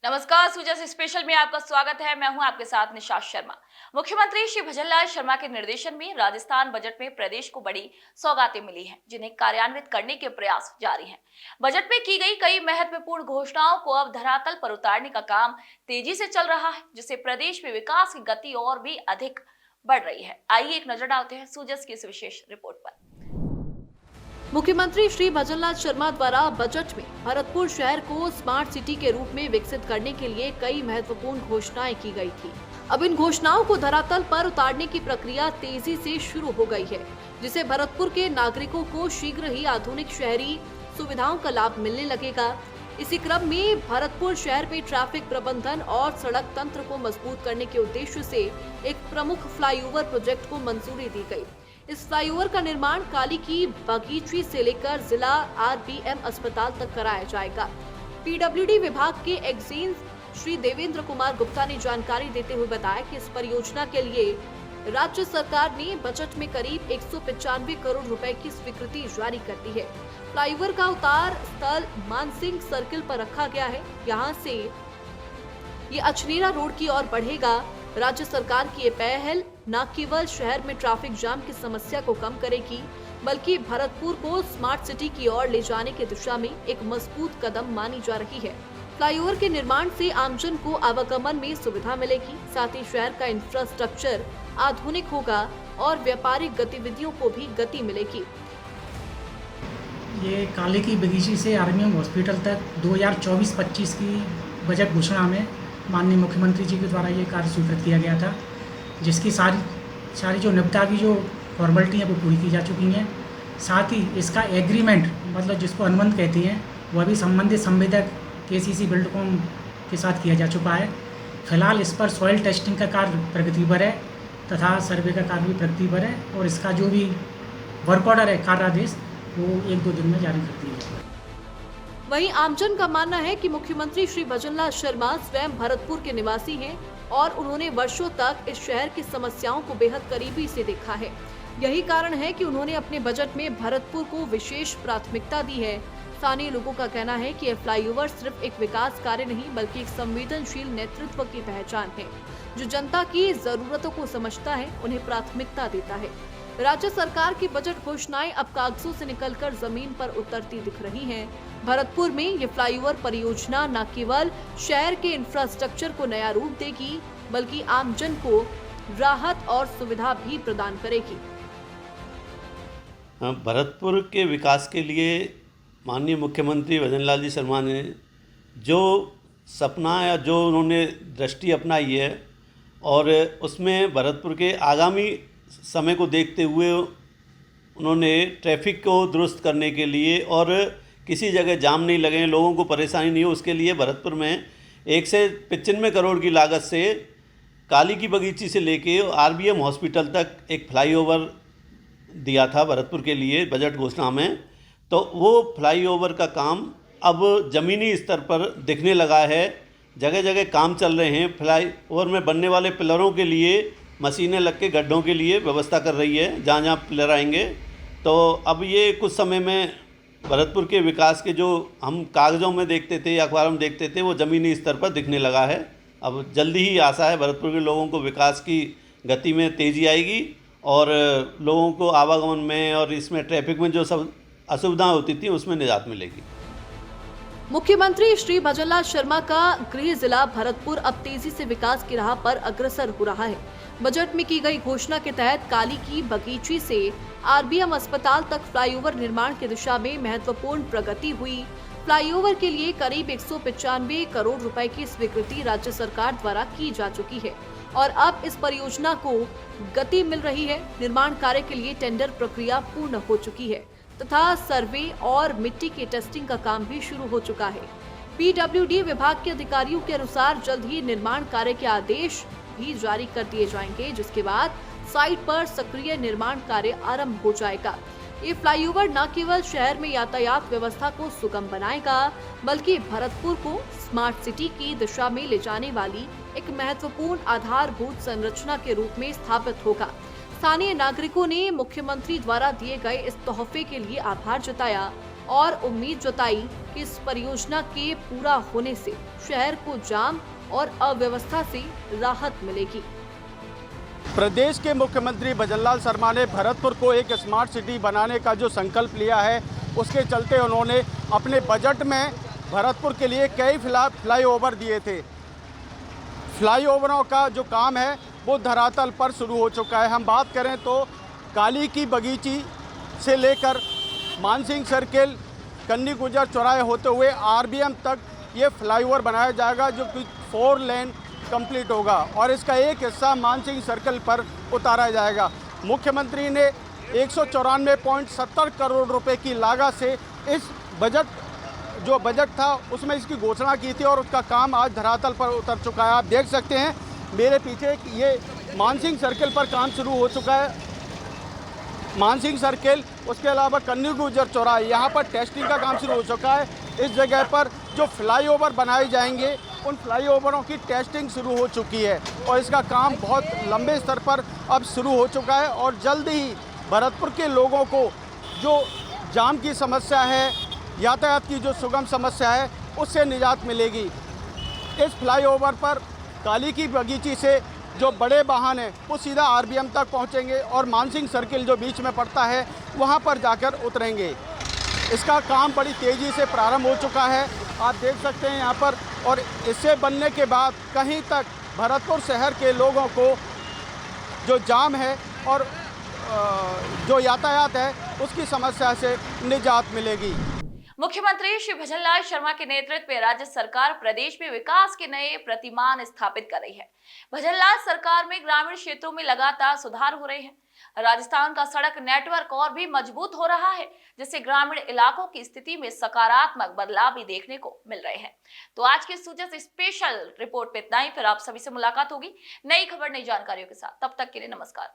नमस्कार, सुजस स्पेशल में आपका स्वागत है। मैं हूं आपके साथ निशा शर्मा। मुख्यमंत्री श्री भजनलाल शर्मा के निर्देशन में राजस्थान बजट में प्रदेश को बड़ी सौगातें मिली हैं, जिन्हें कार्यान्वित करने के प्रयास जारी हैं। बजट में की गई कई महत्वपूर्ण घोषणाओं को अब धरातल पर उतारने का काम तेजी से चल रहा है, जिससे प्रदेश में विकास की गति और भी अधिक बढ़ रही है। आइए एक नजर डालते हैं सुजस की इस विशेष रिपोर्ट पर। मुख्यमंत्री श्री भजनलाल शर्मा द्वारा बजट में भरतपुर शहर को स्मार्ट सिटी के रूप में विकसित करने के लिए कई महत्वपूर्ण घोषणाएं की गई थी। अब इन घोषणाओं को धरातल पर उतारने की प्रक्रिया तेजी से शुरू हो गई है, जिससे भरतपुर के नागरिकों को शीघ्र ही आधुनिक शहरी सुविधाओं का लाभ मिलने लगेगा। इसी क्रम में भरतपुर शहर में ट्रैफिक प्रबंधन और सड़क तंत्र को मजबूत करने के उद्देश्य से एक प्रमुख फ्लाईओवर प्रोजेक्ट को मंजूरी दी गई। इस फ्लाईओवर का निर्माण काली की बगीची से लेकर जिला आरबीएम अस्पताल तक कराया जाएगा। पीडब्ल्यूडी विभाग के एक्जीन श्री देवेंद्र कुमार गुप्ता ने जानकारी देते हुए बताया कि इस परियोजना के लिए राज्य सरकार ने बजट में करीब 195 करोड़ रुपए की स्वीकृति जारी कर दी है। फ्लाईओवर का उतार स्थल मानसिंह सर्किल पर रखा गया है। यहाँ से ये अचनेरा रोड की ओर बढ़ेगा। राज्य सरकार की ये पहल न केवल शहर में ट्रैफिक जाम की समस्या को कम करेगी, बल्कि भरतपुर को स्मार्ट सिटी की ओर ले जाने की दिशा में एक मजबूत कदम मानी जा रही है। फ्लाईओवर के निर्माण से आमजन को आवागमन में सुविधा मिलेगी, साथ ही शहर का इंफ्रास्ट्रक्चर आधुनिक होगा और व्यापारिक गतिविधियों को भी गति मिलेगी। ये काली की बगीची से आरबीएम हॉस्पिटल तक 2024-25 की बजट घोषणा में माननीय मुख्यमंत्री जी के द्वारा ये कार्य स्वीकृत किया गया था, जिसकी सारी जो निविदा की जो फॉर्मेलिटी है वो पूरी की जा चुकी हैं। साथ ही इसका एग्रीमेंट मतलब जिसको अनुबंध कहते हैं वह भी संबंधित संवेदक केसीसी बिल्डकॉम के साथ किया जा चुका है। फिलहाल इस पर सॉइल टेस्टिंग का कार्य प्रगति पर है तथा सर्वे का कार्य भी प्रगति पर है और इसका जो भी वर्क ऑर्डर है कार्यादेश वो 1-2 दिन में जारी कर दिया है। वहीं आमजन का मानना है कि मुख्यमंत्री श्री भजनलाल शर्मा स्वयं भरतपुर के निवासी हैं और उन्होंने वर्षों तक इस शहर की समस्याओं को बेहद करीबी से देखा है। यही कारण है कि उन्होंने अपने बजट में भरतपुर को विशेष प्राथमिकता दी है। स्थानीय लोगों का कहना है कि यह फ्लाईओवर सिर्फ एक विकास कार्य नहीं बल्कि एक संवेदनशील नेतृत्व की पहचान है, जो जनता की जरूरतों को समझता है, उन्हें प्राथमिकता देता है। राज्य सरकार की बजट घोषणाएं अब कागजों से निकलकर जमीन पर उतरती दिख रही हैं। भरतपुर में ये फ्लाईओवर परियोजना न केवल शहर के इंफ्रास्ट्रक्चर को नया रूप देगी, बल्कि आमजन को राहत और सुविधा भी प्रदान करेगी। भरतपुर के विकास के लिए माननीय मुख्यमंत्री भजनलाल जी शर्मा ने जो सपना या जो उन्होंने दृष्टि अपनाई है और उसमें भरतपुर के आगामी समय को देखते हुए उन्होंने ट्रैफिक को दुरुस्त करने के लिए और किसी जगह जाम नहीं लगे, लोगों को परेशानी नहीं हो, उसके लिए भरतपुर में 195 करोड़ की लागत से काली की बगीची से लेके आरबीएम हॉस्पिटल तक एक फ्लाईओवर दिया था भरतपुर के लिए बजट घोषणा में। तो वो फ्लाईओवर का काम अब ज़मीनी स्तर पर दिखने लगा है। जगह जगह काम चल रहे हैं। फ्लाईओवर में बनने वाले पिलरों के लिए मशीनें लग के गड्ढों के लिए व्यवस्था कर रही है, जहाँ जहाँ पिलर आएंगे। तो अब ये कुछ समय में भरतपुर के विकास के जो हम कागज़ों में देखते थे या अखबारों में देखते थे वो ज़मीनी स्तर पर दिखने लगा है। अब जल्दी ही आशा है भरतपुर के लोगों को विकास की गति में तेज़ी आएगी और लोगों को आवागमन में और इसमें ट्रैफिक में जो सब असुविधाएं होती थी उसमें निजात मिलेगी। मुख्यमंत्री श्री भजनलाल शर्मा का गृह जिला भरतपुर अब तेजी से विकास की राह पर अग्रसर हो रहा है। बजट में की गई घोषणा के तहत काली की बगीची से आरबीएम अस्पताल तक फ्लाईओवर निर्माण की दिशा में महत्वपूर्ण प्रगति हुई। फ्लाईओवर के लिए करीब 195 करोड़ रुपए की स्वीकृति राज्य सरकार द्वारा की जा चुकी है और अब इस परियोजना को गति मिल रही है। निर्माण कार्य के लिए टेंडर प्रक्रिया पूर्ण हो चुकी है तथा सर्वे और मिट्टी की टेस्टिंग का काम भी शुरू हो चुका है। पीडब्ल्यूडी विभाग के अधिकारियों के अनुसार जल्द ही निर्माण कार्य के आदेश भी जारी कर दिए जाएंगे, जिसके बाद साइट पर सक्रिय निर्माण कार्य आरंभ हो जाएगा। ये फ्लाईओवर न केवल शहर में यातायात व्यवस्था को सुगम बनाएगा, बल्कि भरतपुर को स्मार्ट सिटी की दिशा में ले जाने वाली एक महत्वपूर्ण आधारभूत संरचना के रूप में स्थापित होगा। स्थानीय नागरिकों ने मुख्यमंत्री द्वारा दिए गए इस तोहफे के लिए आभार जताया। और उम्मीद जताई कि इस परियोजना के पूरा होने से शहर को जाम और अव्यवस्था से राहत मिलेगी। प्रदेश के मुख्यमंत्री भजनलाल शर्मा ने भरतपुर को एक स्मार्ट सिटी बनाने का जो संकल्प लिया है, उसके चलते उन्होंने अपने बजट में भरतपुर के लिए कई फ्लाईओवर दिए थे। फ्लाईओवरों का जो काम है वो धरातल पर शुरू हो चुका है। हम बात करें तो काली की बगीची से लेकर मानसिंह सर्किल, कन्नी गुजर चौराहे होते हुए आरबीएम तक ये फ्लाईओवर बनाया जाएगा, जो कि 4 लेन कंप्लीट होगा और इसका एक हिस्सा मानसिंह सर्किल पर उतारा जाएगा। मुख्यमंत्री ने 194.70 करोड़ रुपए की लागत से इस बजट था उसमें इसकी घोषणा की थी और उसका काम आज धरातल पर उतर चुका है। आप देख सकते हैं मेरे पीछे ये मानसिंह सर्किल पर काम शुरू हो चुका है। मानसिंह सर्किल, उसके अलावा कन्नी गुजर चौराहे, यहाँ पर टेस्टिंग का काम शुरू हो चुका है। इस जगह पर जो फ्लाईओवर बनाए जाएंगे उन फ्लाईओवरों की टेस्टिंग शुरू हो चुकी है और इसका काम बहुत लंबे स्तर पर अब शुरू हो चुका है और जल्द ही भरतपुर के लोगों को जो जाम की समस्या है, यातायात की जो सुगम समस्या है, उससे निजात मिलेगी। इस फ्लाईओवर पर काली की बगीची से जो बड़े वाहन हैं वो सीधा आरबीएम तक पहुंचेंगे और मानसिंह सर्किल जो बीच में पड़ता है वहां पर जाकर उतरेंगे। इसका काम बड़ी तेज़ी से प्रारंभ हो चुका है, आप देख सकते हैं यहाँ पर। और इससे बनने के बाद कहीं तक भरतपुर शहर के लोगों को जो जाम है और जो यातायात है उसकी समस्या से निजात मिलेगी। मुख्यमंत्री श्री भजनलाल शर्मा के नेतृत्व में राज्य सरकार प्रदेश में विकास के नए प्रतिमान स्थापित कर रही है। भजनलाल सरकार में ग्रामीण क्षेत्रों में लगातार सुधार हो रहे हैं। राजस्थान का सड़क नेटवर्क और भी मजबूत हो रहा है, जिससे ग्रामीण इलाकों की स्थिति में सकारात्मक बदलाव भी देखने को मिल रहे हैं। तो आज के सूचना स्पेशल रिपोर्ट पे इतना ही। फिर आप सभी से मुलाकात होगी नई खबर, नई जानकारियों के साथ। तब तक के लिए नमस्कार।